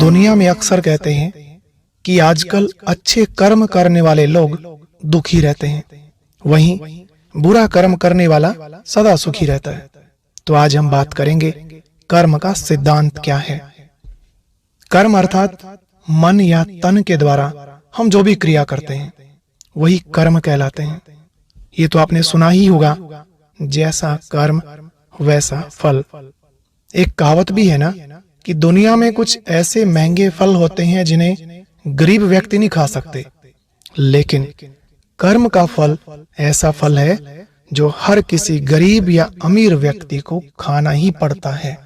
दुनिया में अक्सर कहते हैं कि आजकल अच्छे कर्म करने वाले लोग दुखी रहते हैं, वहीं बुरा कर्म करने वाला सदा सुखी रहता है। तो आज हम बात करेंगे कर्म का सिद्धांत क्या है। कर्म अर्थात मन या तन के द्वारा हम जो भी क्रिया करते हैं वही कर्म कहलाते हैं। ये तो आपने सुना ही होगा, जैसा कर्म वैसा फल। एक कहावत भी है ना कि दुनिया में कुछ ऐसे महंगे फल होते हैं जिन्हें गरीब व्यक्ति नहीं खा सकते, लेकिन कर्म का फल ऐसा फल है जो हर किसी गरीब या अमीर व्यक्ति को खाना ही पड़ता है।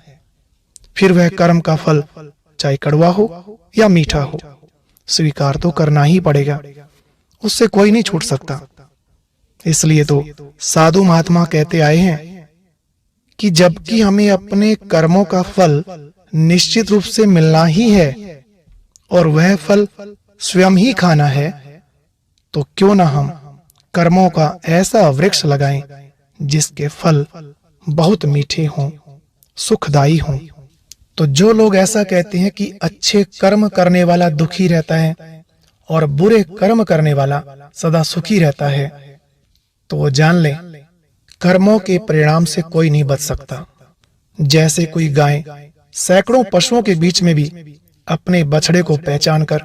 फिर वह कर्म का फल चाहे कड़वा हो या मीठा हो, स्वीकार तो करना ही पड़ेगा, उससे कोई नहीं छूट सकता। इसलिए तो साधु महात्मा कहते आए हैं कि जबकि हमें अपने कर्मों का फल निश्चित रूप से मिलना ही है और वह फल स्वयं ही खाना है, तो क्यों ना हम कर्मों का ऐसा वृक्ष लगाएं जिसके फल बहुत मीठे हों, सुखदायी हों। तो जो लोग ऐसा कहते हैं कि अच्छे कर्म करने वाला दुखी रहता है और बुरे कर्म करने वाला सदा सुखी रहता है, तो वो जान लें कर्मों के परिणाम से कोई नहीं बच सकता। जैसे कोई गाय सैकड़ों पशुओं के बीच में भी अपने बछड़े को पहचान कर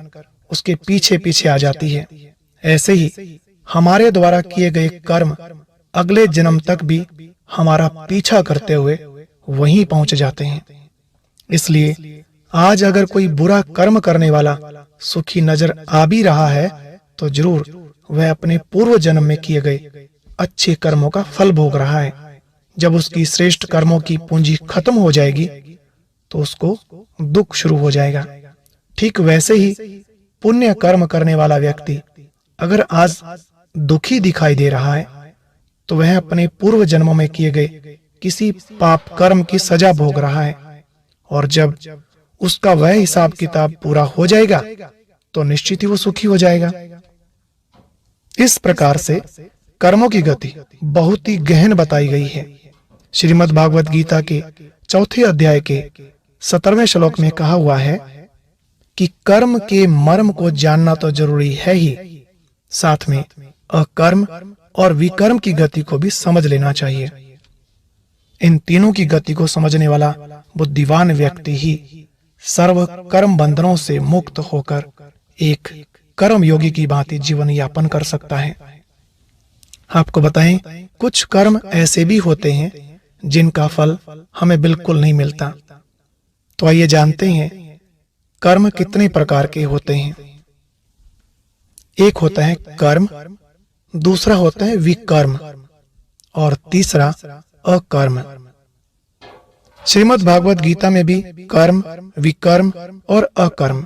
उसके पीछे पीछे आ जाती है, ऐसे ही हमारे द्वारा किए गए कर्म अगले जन्म तक भी हमारा पीछा करते हुए वहीं पहुंच जाते हैं। इसलिए आज अगर कोई बुरा कर्म करने वाला सुखी नजर आ भी रहा है तो जरूर वह अपने पूर्व जन्म में किए गए अच्छे कर्मों का फल भोग रहा है। जब उसकी श्रेष्ठ कर्मों की पूंजी खत्म हो जाएगी तो उसको दुख शुरू हो जाएगा। ठीक वैसे ही पुण्य कर्म करने वाला व्यक्ति अगर आज दुखी दिखाई दे रहा है तो वह अपने पूर्व जन्मों में किए गए किसी पाप कर्म की सजा भोग रहा है, और जब उसका वह हिसाब किताब पूरा हो जाएगा तो निश्चित ही वो सुखी हो जाएगा। इस प्रकार से कर्मों की गति बहुत ही गहन बताई गई है। श्रीमद् भागवत गीता के 4 अध्याय के 17वें श्लोक में कहा हुआ है कि कर्म के मर्म को जानना तो जरूरी है ही, साथ में अकर्म और विकर्म की गति को भी समझ लेना चाहिए। इन तीनों की गति को समझने वाला बुद्धिमान व्यक्ति ही सर्व कर्म बंधनों से मुक्त होकर एक कर्म योगी की भांति जीवन यापन कर सकता है। आपको बताएं, कुछ कर्म ऐसे भी होते हैं जिनका फल हमें बिल्कुल नहीं मिलता। तो आइए जानते हैं कर्म कितने प्रकार के होते हैं। एक होता है कर्म, दूसरा होता है विकर्म और तीसरा अकर्म। श्रीमद् भागवत गीता में भी कर्म, विकर्म और अकर्म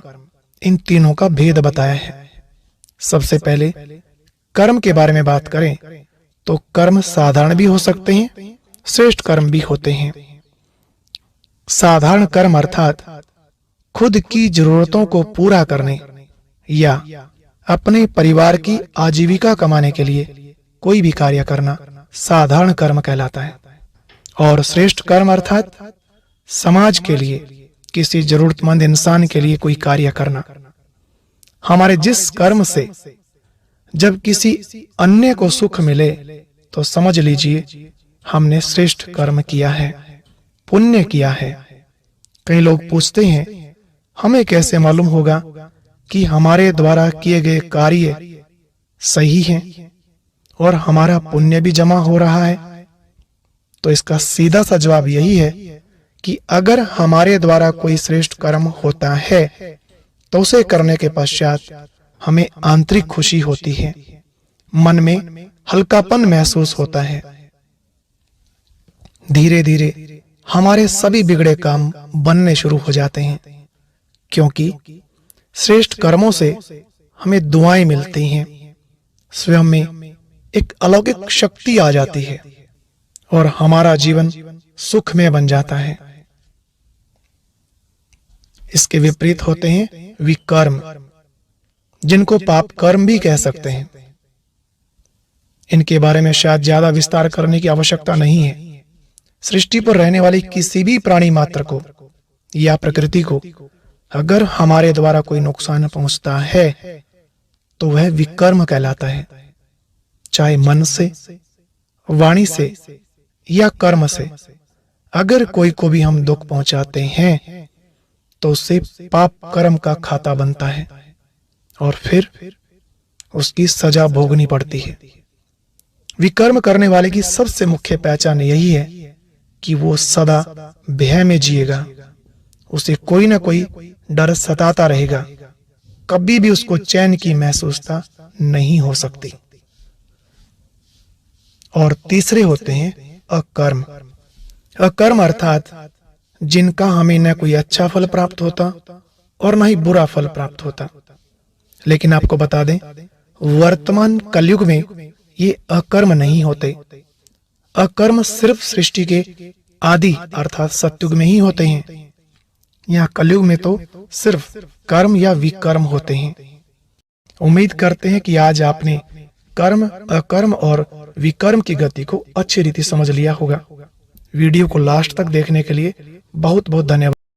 इन तीनों का भेद बताया है। सबसे पहले कर्म के बारे में बात करें तो कर्म साधारण भी हो सकते हैं, श्रेष्ठ कर्म भी होते हैं। साधारण कर्म अर्थात खुद की जरूरतों को पूरा करने या अपने परिवार की आजीविका कमाने के लिए कोई भी कार्य करना साधारण कर्म कहलाता है। और श्रेष्ठ कर्म अर्थात समाज के लिए, किसी जरूरतमंद इंसान के लिए कोई कार्य करना। हमारे जिस कर्म से जब किसी अन्य को सुख मिले तो समझ लीजिए हमने श्रेष्ठ कर्म किया है, पुण्य किया है। कई लोग पूछते हैं हमें कैसे मालूम होगा कि हमारे द्वारा किए गए कार्य सही हैं और हमारा पुण्य भी जमा हो रहा है। तो इसका सीधा सा जवाब यही है कि अगर हमारे द्वारा कोई श्रेष्ठ कर्म होता है तो उसे करने के पश्चात हमें आंतरिक खुशी होती है, मन में हल्कापन महसूस होता है। धीरे धीरे हमारे सभी बिगड़े काम बनने शुरू हो जाते हैं, क्योंकि श्रेष्ठ कर्मों से हमें दुआएं मिलती हैं, स्वयं में एक अलौकिक शक्ति आ जाती है और हमारा जीवन सुखमय बन जाता है। इसके विपरीत होते हैं विकर्म, जिनको पाप कर्म भी कह सकते हैं। इनके बारे में शायद ज्यादा विस्तार करने की आवश्यकता नहीं है। सृष्टि पर रहने वाली किसी भी प्राणी मात्र को या प्रकृति को अगर हमारे द्वारा कोई नुकसान पहुंचता है तो वह विकर्म कहलाता है, चाहे मन से, वाणी से या कर्म से। अगर कोई को भी हम दुख पहुंचाते हैं तो उससे पाप कर्म का खाता बनता है और फिर उसकी सजा भोगनी पड़ती है। विकर्म करने वाले की सबसे मुख्य पहचान यही है कि वो सदा भय में जिएगा, उसे कोई ना कोई डर सताता रहेगा, कभी भी उसको चैन की महसूसता नहीं हो सकती। और तीसरे होते हैं अकर्म। अकर्म अर्थात जिनका हमें न कोई अच्छा फल प्राप्त होता और न ही बुरा फल प्राप्त होता। लेकिन आपको बता दें, वर्तमान कलयुग में ये अकर्म नहीं होते। अकर्म सिर्फ सृष्टि के आदि अर्थात सतयुग में ही होते हैं। यहाँ कलयुग में तो सिर्फ कर्म या विकर्म होते हैं। उम्मीद करते हैं कि आज आपने कर्म, अकर्म और विकर्म की गति को अच्छी रीति समझ लिया होगा। वीडियो को लास्ट तक देखने के लिए बहुत बहुत धन्यवाद।